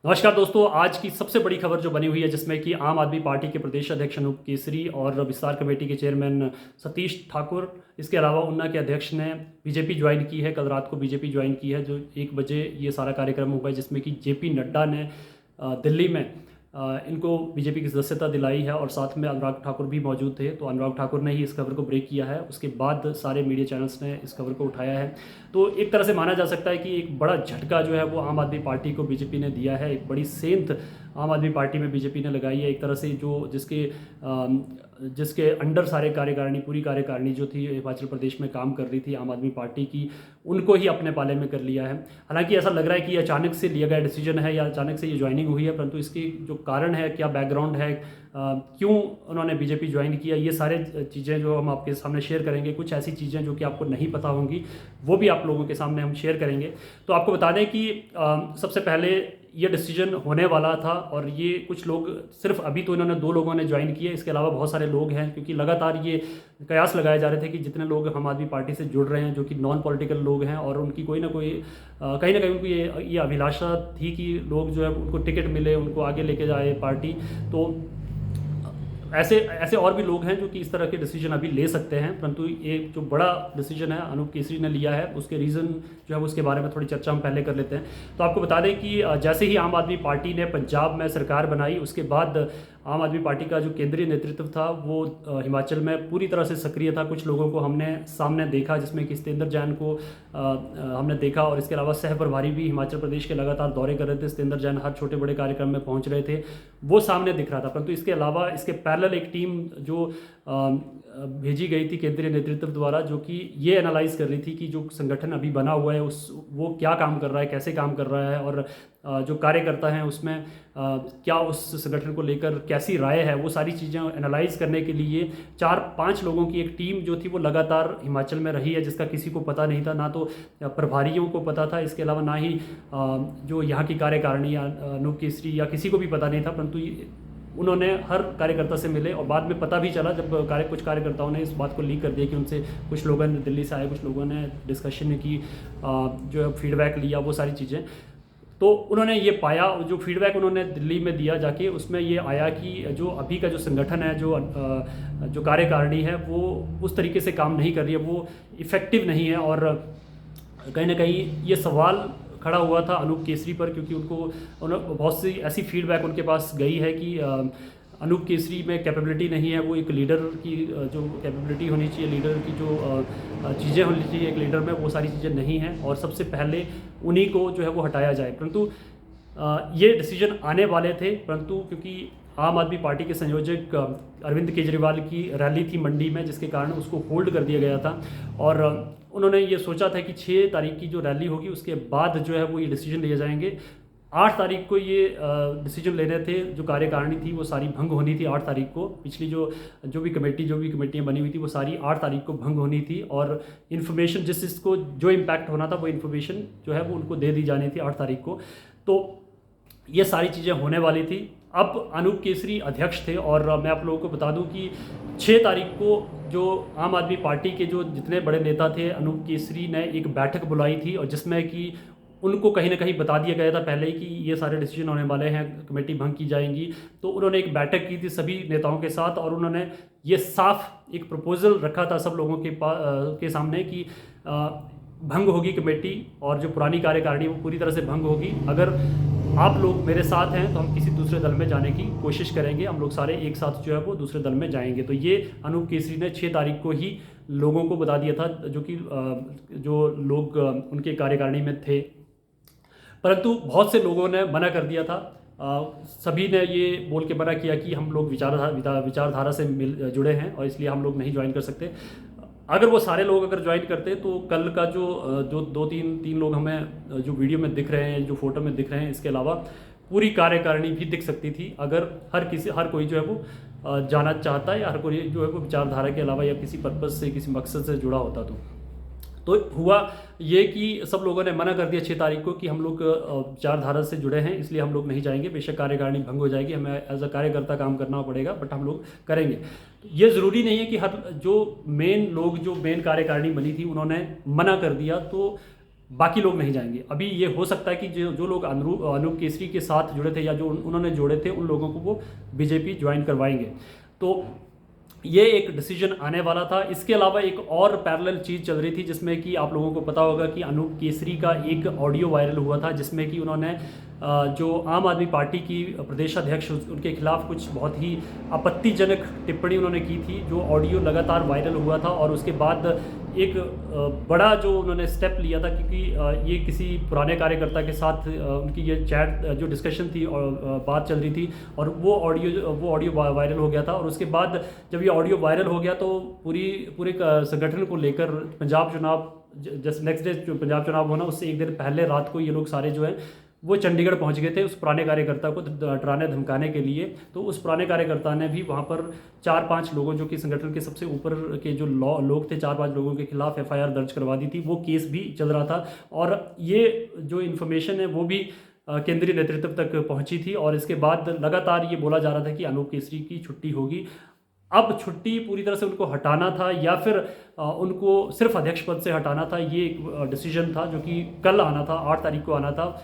नमस्कार दोस्तों, आज की सबसे बड़ी खबर जो बनी हुई है जिसमें कि आम आदमी पार्टी के प्रदेश अध्यक्ष अनूप केसरी और विस्तार कमेटी के चेयरमैन सतीश ठाकुर, इसके अलावा उन्ना के अध्यक्ष ने बीजेपी ज्वाइन की है। कल रात को बीजेपी ज्वाइन की है, जो 1 बजे ये सारा कार्यक्रम हुआ है, जिसमें कि जेपी नड्डा ने दिल्ली में इनको बीजेपी की सदस्यता दिलाई है और साथ में अनुराग ठाकुर भी मौजूद थे। तो अनुराग ठाकुर ने ही इस खबर को ब्रेक किया है, उसके बाद सारे मीडिया चैनल्स ने इस खबर को उठाया है। तो एक तरह से माना जा सकता है कि एक बड़ा झटका जो है वो आम आदमी पार्टी को बीजेपी ने दिया है। एक बड़ी सेंध आम आदमी पार्टी में बीजेपी ने लगाई है। एक तरह से जो जिसके अंडर सारे कार्यकारिणी, पूरी कार्यकारिणी जो थी हिमाचल प्रदेश में काम कर रही थी आम आदमी पार्टी की, उनको ही अपने पाले में कर लिया है। हालांकि ऐसा लग रहा है कि अचानक से लिया गया डिसीजन है या अचानक से ये ज्वाइनिंग हुई है, परंतु इसकी जो कारण है, क्या बैकग्राउंड है, क्यों उन्होंने बीजेपी ज्वाइन किया, ये सारे चीज़ें जो हम आपके सामने शेयर करेंगे। कुछ ऐसी चीज़ें जो कि आपको नहीं पता होंगी वो भी आप लोगों के सामने हम शेयर करेंगे। तो आपको बता दें कि सबसे पहले ये डिसीजन होने वाला था और ये कुछ लोग, सिर्फ अभी तो इन्होंने 2 लोगों ने ज्वाइन किए, इसके अलावा बहुत सारे लोग हैं, क्योंकि लगातार ये कयास लगाए जा रहे थे कि जितने लोग आम आदमी पार्टी से जुड़ रहे हैं, जो कि नॉन पॉलिटिकल लोग हैं और उनकी कोई ना कोई कहीं ना कहीं उनको ये अभिलाषा थी कि लोग जो है उनको टिकट मिले, उनको आगे लेके जाए पार्टी। तो ऐसे ऐसे और भी लोग हैं जो कि इस तरह के डिसीजन अभी ले सकते हैं, परंतु ये जो बड़ा डिसीजन है अनूप केसरी ने लिया है, उसके रीज़न जो है उसके बारे में थोड़ी चर्चा हम पहले कर लेते हैं। तो आपको बता दें कि जैसे ही आम आदमी पार्टी ने पंजाब में सरकार बनाई, उसके बाद आम आदमी पार्टी का जो केंद्रीय नेतृत्व था वो हिमाचल में पूरी तरह से सक्रिय था। कुछ लोगों को हमने सामने देखा, जिसमें कि सतेंद्र जैन को हमने देखा, और इसके अलावा सह प्रभारी भी हिमाचल प्रदेश के लगातार दौरे कर रहे थे। सतेंद्र जैन हर छोटे बड़े कार्यक्रम में पहुंच रहे थे, वो सामने दिख रहा था। परंतु इसके अलावा इसके पैरेलल एक टीम जो भेजी गई थी केंद्रीय नेतृत्व द्वारा, जो कि ये एनालाइज कर रही थी कि जो संगठन अभी बना हुआ है वो क्या काम कर रहा है, कैसे काम कर रहा है, और जो कार्यकर्ता हैं उसमें क्या उस संगठन को लेकर कैसी राय है, वो सारी चीज़ें एनालाइज करने के लिए 4-5 लोगों की एक टीम जो थी वो लगातार हिमाचल में रही है, जिसका किसी को पता नहीं था। ना तो प्रभारियों को पता था, इसके अलावा ना ही जो यहाँ की कार्यकारिणी या अनूप केसरी या किसी को भी पता नहीं था, परंतु उन्होंने हर कार्यकर्ता से मिले और बाद में पता भी चला, जब कुछ कार्यकर्ताओं ने इस बात को लीक कर दिया कि उनसे कुछ लोगों ने दिल्ली से आए, कुछ लोगों ने डिस्कशन की, जो फीडबैक लिया, वो सारी चीज़ें। तो उन्होंने ये पाया, जो फीडबैक उन्होंने दिल्ली में दिया जाके, उसमें ये आया कि जो अभी का जो संगठन है, जो कार्यकारिणी है, वो उस तरीके से काम नहीं कर रही है, वो इफ़ेक्टिव नहीं है। और कहीं ना कहीं ये सवाल खड़ा हुआ था अनूप केसरी पर, क्योंकि बहुत सी ऐसी फीडबैक उनके पास गई है कि अनूप केसरी में कैपेबिलिटी नहीं है। वो एक लीडर की जो कैपेबिलिटी होनी चाहिए, लीडर की जो चीज़ें होनी चाहिए एक लीडर में, वो सारी चीज़ें नहीं हैं, और सबसे पहले उन्हीं को जो है वो हटाया जाए। परंतु ये डिसीजन आने वाले थे, परंतु क्योंकि आम आदमी पार्टी के संयोजक अरविंद केजरीवाल की रैली थी मंडी में, जिसके कारण उसको होल्ड कर दिया गया था, और उन्होंने ये सोचा था कि 6 तारीख की जो रैली होगी उसके बाद जो है वो ये डिसीजन लिए जाएंगे। 8 तारीख को ये डिसीजन लेने थे, जो कार्यकारिणी थी वो सारी भंग होनी थी 8 तारीख को। पिछली जो भी कमेटियाँ बनी हुई थी वो सारी 8 तारीख को भंग होनी थी, और इन्फॉर्मेशन जिसको जो इम्पैक्ट होना था वो इन्फॉर्मेशन जो है वो उनको दे दी जानी थी 8 तारीख को। तो ये सारी चीज़ें होने वाली थी। अब अनूप केसरी अध्यक्ष थे, और मैं आप लोगों को बता दूं कि 6 तारीख को जो आम आदमी पार्टी के जो जितने बड़े नेता थे, अनूप केसरी ने एक बैठक बुलाई थी, और जिसमें कि उनको कहीं ना कहीं बता दिया गया था पहले ही कि ये सारे डिसीजन होने वाले हैं, कमेटी भंग की जाएंगी। तो उन्होंने एक बैठक की थी सभी नेताओं के साथ, और उन्होंने ये साफ एक प्रपोजल रखा था सब लोगों के सामने कि भंग होगी कमेटी, और जो पुरानी कार्यकारिणी वो पूरी तरह से भंग होगी। अगर आप लोग मेरे साथ हैं तो हम किसी दूसरे दल में जाने की कोशिश करेंगे, हम लोग सारे एक साथ जो है वो दूसरे दल में जाएंगे। तो ये अनूप केसरी ने 6 तारीख को ही लोगों को बता दिया था, जो लोग उनके कार्यकारिणी में थे, परंतु बहुत से लोगों ने मना कर दिया था। सभी ने ये बोल के मना किया कि हम लोग विचारधारा से जुड़े हैं और इसलिए हम लोग नहीं ज्वाइन कर सकते। अगर वो सारे लोग अगर ज्वाइन करते तो कल का जो 2-3 लोग हमें जो वीडियो में दिख रहे हैं, जो फोटो में दिख रहे हैं, इसके अलावा पूरी कार्यकारिणी भी दिख सकती थी, अगर हर कोई जो है वो जाना चाहता है, या हर कोई जो है वो विचारधारा के अलावा या किसी पर्पज़ से, किसी मकसद से जुड़ा होता। तो हुआ ये कि सब लोगों ने मना कर दिया 6 तारीख को कि हम लोग विचारधारा से जुड़े हैं, इसलिए हम लोग नहीं जाएंगे। बेशक कार्यकारिणी भंग हो जाएगी, हमें एज अ कार्यकर्ता काम करना पड़ेगा, बट हम लोग करेंगे। ये ज़रूरी नहीं है कि हर जो मेन कार्यकारिणी बनी थी उन्होंने मना कर दिया, तो बाकी लोग नहीं जाएंगे। अभी ये हो सकता है कि जो जो लोग अनूप केसरी के साथ जुड़े थे या जो उन्होंने जोड़े थे उन लोगों को वो बीजेपी ज्वाइन करवाएंगे। तो ये एक डिसीजन आने वाला था। इसके अलावा एक और पैरेलल चीज़ चल रही थी जिसमें कि आप लोगों को पता होगा कि अनूप केसरी का एक ऑडियो वायरल हुआ था जिसमें कि उन्होंने जो आम आदमी पार्टी की प्रदेशाध्यक्ष उनके खिलाफ कुछ बहुत ही आपत्तिजनक टिप्पणी उन्होंने की थी, जो ऑडियो लगातार वायरल हुआ था। और उसके बाद एक बड़ा जो उन्होंने स्टेप लिया था, क्योंकि ये किसी पुराने कार्यकर्ता के साथ उनकी ये चैट जो डिस्कशन थी और बात चल रही थी और वो ऑडियो वायरल हो गया था। और उसके बाद जब ये ऑडियो वायरल हो गया तो पूरे संगठन को लेकर पंजाब चुनाव जस्ट नेक्स्ट डे जो पंजाब चुनाव होना उससे एक दिन पहले रात को ये लोग सारे जो हैं वो चंडीगढ़ पहुंच गए थे उस पुराने कार्यकर्ता को डराने धमकाने के लिए। तो उस पुराने कार्यकर्ता ने भी वहां पर 4-5 लोगों जो कि संगठन के सबसे ऊपर के जो लोग थे 4-5 लोगों के खिलाफ एफआईआर दर्ज करवा दी थी। वो केस भी चल रहा था और ये जो इन्फॉर्मेशन है वो भी केंद्रीय नेतृत्व तक पहुंची थी। और इसके बाद लगातार ये बोला जा रहा था कि अनूप केसरी की छुट्टी होगी। अब छुट्टी पूरी तरह से उनको हटाना था या फिर उनको सिर्फ अध्यक्ष पद से हटाना था, ये एक डिसीजन था जो कि कल आना था, 8 तारीख को आना था।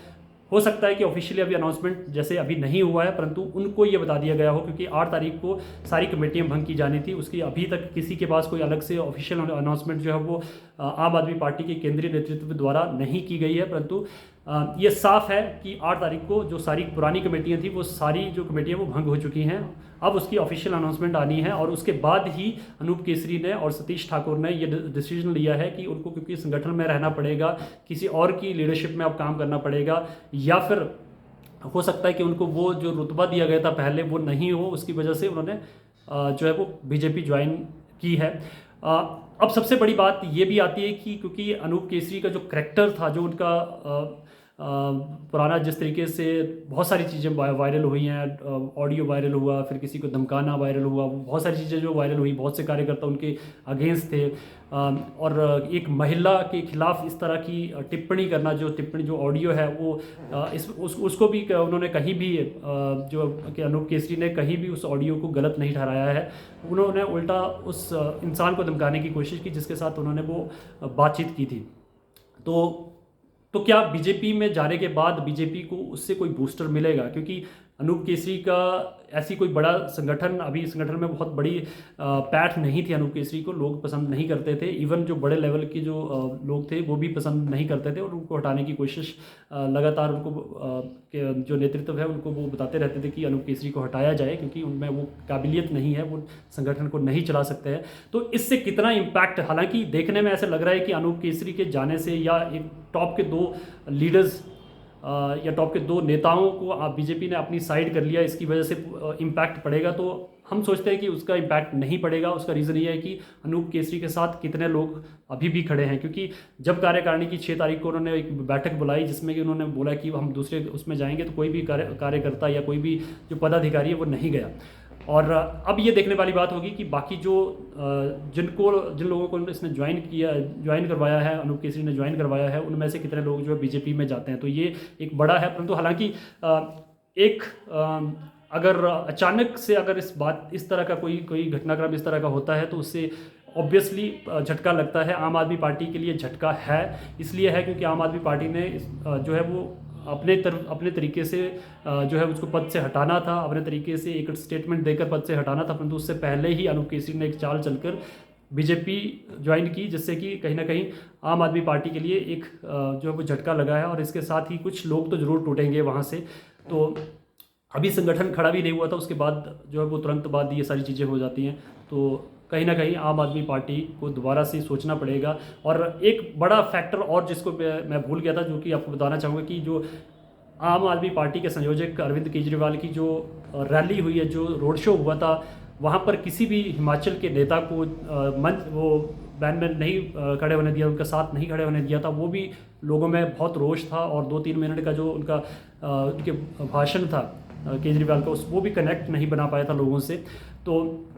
हो सकता है कि ऑफिशियली अभी अनाउंसमेंट जैसे अभी नहीं हुआ है, परंतु उनको ये बता दिया गया हो, क्योंकि 8 तारीख को सारी कमेटियां भंग की जानी थी। उसकी अभी तक किसी के पास कोई अलग से ऑफिशियल अनाउंसमेंट जो है वो आम आदमी पार्टी के केंद्रीय नेतृत्व द्वारा नहीं की गई है। परंतु ये साफ है कि 8 तारीख को जो सारी पुरानी कमेटियां थी वो सारी जो कमेटियां वो भंग हो चुकी हैं। अब उसकी ऑफिशियल अनाउंसमेंट आनी है और उसके बाद ही अनूप केसरी ने और सतीश ठाकुर ने ये डिसीजन लिया है कि उनको क्योंकि संगठन में रहना पड़ेगा, किसी और की लीडरशिप में अब काम करना पड़ेगा, या फिर हो सकता है कि उनको वो जो रुतबा दिया गया था पहले वो नहीं हो, उसकी वजह से उन्होंने जो है वो बीजेपी ज्वाइन की है। अब सबसे बड़ी बात ये भी आती है कि क्योंकि अनूप केसरी का जो करैक्टर था, जो उनका पुराना जिस तरीके से बहुत सारी चीज़ें वायरल हुई हैं, ऑडियो वायरल हुआ, फिर किसी को धमकाना वायरल हुआ, बहुत सारी चीज़ें जो वायरल हुई, बहुत से कार्यकर्ता उनके अगेंस्ट थे। और एक महिला के खिलाफ इस तरह की टिप्पणी करना, जो ऑडियो है वो उसको भी उन्होंने कहीं भी जो कि अनूप केसरी ने कहीं भी उस ऑडियो को गलत नहीं ठहराया है। उन्होंने उल्टा उस इंसान को धमकाने की कोशिश की जिसके साथ उन्होंने वो बातचीत की थी। तो क्या बीजेपी में जाने के बाद बीजेपी को उससे कोई बूस्टर मिलेगा? क्योंकि अनूप केसरी का ऐसी कोई बड़ा संगठन, अभी संगठन में बहुत बड़ी पैठ नहीं थी अनूप केसरी को, लोग पसंद नहीं करते थे। इवन जो बड़े लेवल के जो लोग थे वो भी पसंद नहीं करते थे और उनको हटाने की कोशिश लगातार उनको जो नेतृत्व है उनको वो बताते रहते थे कि अनूप केसरी को हटाया जाए, क्योंकि उनमें वो काबिलियत नहीं है, वो संगठन को नहीं चला सकते हैं। तो इससे कितना इम्पैक्ट, हालांकि देखने में ऐसे लग रहा है कि अनूप केसरी के जाने से या एक टॉप के 2 लीडर्स या टॉप के 2 नेताओं को बीजेपी ने अपनी साइड कर लिया, इसकी वजह से इम्पैक्ट पड़ेगा। तो हम सोचते हैं कि उसका इम्पैक्ट नहीं पड़ेगा। उसका रीज़न ये है कि अनूप केसरी के साथ कितने लोग अभी भी खड़े हैं, क्योंकि जब कार्यकारिणी की 6 तारीख को उन्होंने एक बैठक बुलाई जिसमें कि उन्होंने बोला कि हम दूसरे उसमें जाएंगे, तो कोई भी कार्यकर्ता या कोई भी जो पदाधिकारी है वो नहीं गया। और अब ये देखने वाली बात होगी कि बाकी जिन लोगों को इसने ज्वाइन करवाया है, अनूप केसरी ने ज्वाइन करवाया है, उनमें से कितने लोग जो है बीजेपी में जाते हैं। तो ये एक बड़ा है। परंतु हालांकि अगर अचानक से अगर इस तरह का कोई घटनाक्रम इस तरह का होता है तो उससे ऑब्वियसली झटका लगता है। आम आदमी पार्टी के लिए झटका है, इसलिए है क्योंकि आम आदमी पार्टी ने जो है वो अपने तरीके से जो है उसको पद से हटाना था, अपने तरीके से एक स्टेटमेंट देकर पद से हटाना था। परंतु उससे पहले ही अनूप केसरी ने एक चाल चलकर बीजेपी ज्वाइन की, जिससे कि कहीं ना कहीं आम आदमी पार्टी के लिए एक जो है वो झटका लगा है। और इसके साथ ही कुछ लोग तो ज़रूर टूटेंगे वहाँ से। तो अभी संगठन खड़ा भी नहीं हुआ था, उसके बाद जो है वो तुरंत बाद ये सारी चीज़ें हो जाती हैं। तो कहीं ना कहीं आम आदमी पार्टी को दोबारा से सोचना पड़ेगा। और एक बड़ा फैक्टर और जिसको मैं भूल गया था, जो कि आपको बताना चाहूँगा कि जो आम आदमी पार्टी के संयोजक अरविंद केजरीवाल की जो रैली हुई है, जो रोड शो हुआ था, वहाँ पर किसी भी हिमाचल के नेता को बैन में नहीं खड़े होने दिया, उनका साथ नहीं खड़े होने दिया था। वो भी लोगों में बहुत रोष था और 2-3 मिनट का जो उनके भाषण था केजरीवाल का, वो भी कनेक्ट नहीं बना पाया था लोगों से। तो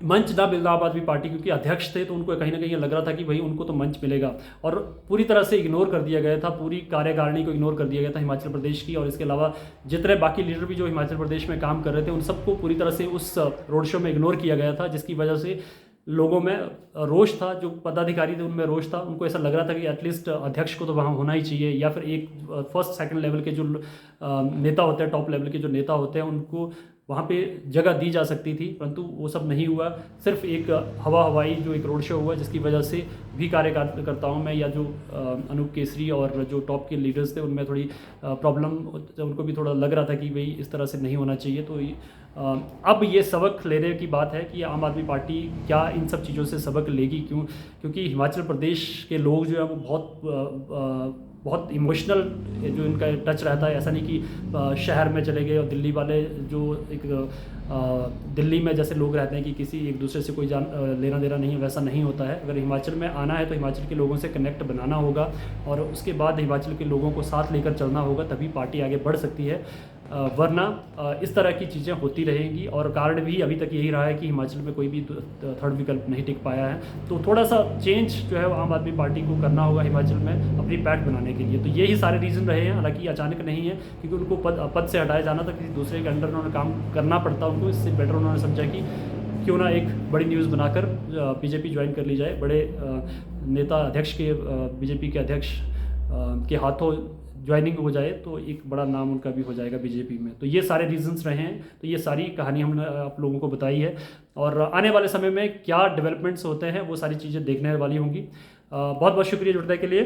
मंच ना मिल रहा आम आदमी पार्टी, क्योंकि अध्यक्ष थे तो उनको कहीं ना कहीं लग रहा था कि भाई उनको तो मंच मिलेगा, और पूरी तरह से इग्नोर कर दिया गया था, पूरी कार्यकारिणी को इग्नोर कर दिया गया था हिमाचल प्रदेश की। और इसके अलावा जितने बाकी लीडर भी जो हिमाचल प्रदेश में काम कर रहे थे उन सबको पूरी तरह से उस रोड शो में इग्नोर किया गया था, जिसकी वजह से लोगों में रोष था, जो पदाधिकारी थे उनमें रोष था। उनको ऐसा लग रहा था कि एटलीस्ट अध्यक्ष को तो वहाँ होना ही चाहिए, या फिर एक फर्स्ट सेकंड लेवल के जो नेता होते हैं, टॉप लेवल के जो नेता होते हैं, उनको वहाँ पे जगह दी जा सकती थी, परंतु वो सब नहीं हुआ। सिर्फ एक हवाई जो एक रोड शो हुआ, जिसकी वजह से भी कार्यकर्ताओं में या जो अनूप केसरी और जो टॉप के लीडर्स थे उनमें थोड़ी प्रॉब्लम, उनको भी थोड़ा लग रहा था कि भाई इस तरह से नहीं होना चाहिए। तो अब ये सबक लेने की बात है कि आम आदमी पार्टी क्या इन सब चीज़ों से सबक लेगी, क्योंकि हिमाचल प्रदेश के लोग जो है वो बहुत इमोशनल जो इनका टच रहता है। ऐसा नहीं कि शहर में चले गए और दिल्ली वाले जो एक दिल्ली में जैसे लोग रहते हैं कि किसी एक दूसरे से कोई लेना देना नहीं है, वैसा नहीं होता है। अगर हिमाचल में आना है तो हिमाचल के लोगों से कनेक्ट बनाना होगा और उसके बाद हिमाचल के लोगों को साथ लेकर चलना होगा, तभी पार्टी आगे बढ़ सकती है। वरना इस तरह की चीज़ें होती रहेंगी। और कारण भी अभी तक यही रहा है कि हिमाचल में कोई भी थर्ड विकल्प नहीं टिक पाया है। तो थोड़ा सा चेंज जो है आम आदमी पार्टी को करना होगा हिमाचल में अपनी पैठ बनाने के लिए। तो यही सारे रीज़न रहे हैं, हालांकि अचानक नहीं है, क्योंकि उनको पद से हटाया जाना था, किसी दूसरे के अंडर उन्होंने काम करना पड़ता उनको। इससे बेटर उन्होंने समझा कि क्यों ना एक बड़ी न्यूज़ बनाकर बीजेपी ज्वाइन कर ली जाए। बड़े नेता अध्यक्ष के बीजेपी के अध्यक्ष के हाथों ज्वाइनिंग हो जाए तो एक बड़ा नाम उनका भी हो जाएगा बीजेपी में। तो ये सारे रीजंस रहे हैं। तो ये सारी कहानी हमने आप लोगों को बताई है, और आने वाले समय में क्या डेवलपमेंट्स होते हैं वो सारी चीज़ें देखने वाली होंगी। बहुत बहुत शुक्रिया जुड़ने के लिए।